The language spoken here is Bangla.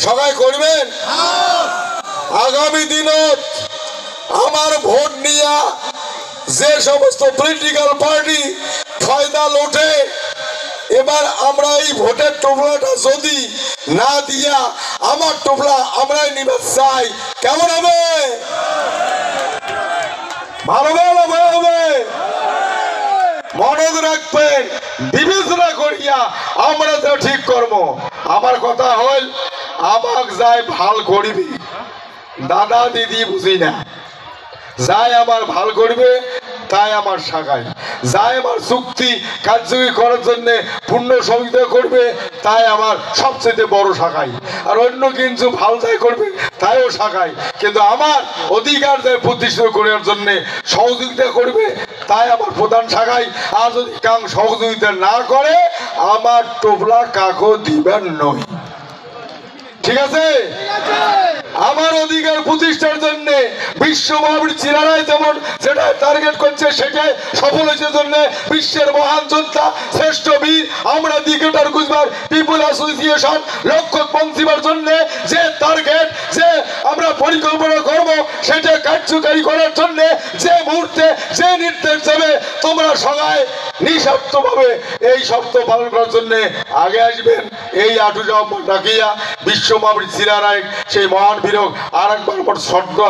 সবাই করবেন। আগামী দিনত আমার ভোট নিয়া যে সমস্ত পলিটিক্যাল পার্টি ফায়দা লোটে, এবার আমরা এই ভোটের টোপলাটা যদি না দিয়া আমার টোপলা আমরাই নিবে চাই, কেমন হবে? ভালো হবে। মনে রাখবেন, বিবেচনা করিয়া আমরা তো ঠিক করব। আমার কথা হল, আমাক যাই ভাল করিবি, দাদা দিদি বুঝি না, যাই আমার ভাল করবে তাই আমার শাখায়, যাই আমার চুক্তি কার্যকরী করার জন্য পূর্ণ সহযোগিতা করবে তাই আমার সবচেয়ে বড় শাখায়, আর অন্য কিন্তু ভাল যাই করবে তাইও শাখায়, কিন্তু আমার অধিকার যাই প্রতিষ্ঠিত করার জন্য সহযোগিতা করবে তাই আমার প্রধান শাখায়। আর যদি কাম সহযোগিতা না করে আমার টোপলা কাকো দিবেন নয়, ঠিক আছে? আমার অধিকার প্রতিষ্ঠার জন্য বিশ্ব মহাবীর চিরারায় যেমন যেটা টার্গেট করছে সেটাই সফল হয়েছে জন্য বিশ্বের মহান যোদ্ধা শ্রেষ্ঠ বীর আমরা দিকেটার গুজবার পিপুল অ্যাসোসিয়েশন লক্ষ্য পৌঁছিবার জন্য যে টার্গেট, যে আমরা পরিকল্পনা করব সেটা কার্যকারী করার জন্য যে মুহূর্তে যে নির্দেশ দেবে তোমরা সবাই নিঃস্বার্থভাবে এই শর্ত পালন করার জন্য আগে আসবেন। এই আটুজা ডাকিয়া বিশ্ব মহাবীর চিরারায় সেই মহান বীরক আর একবার শ্রদ্ধা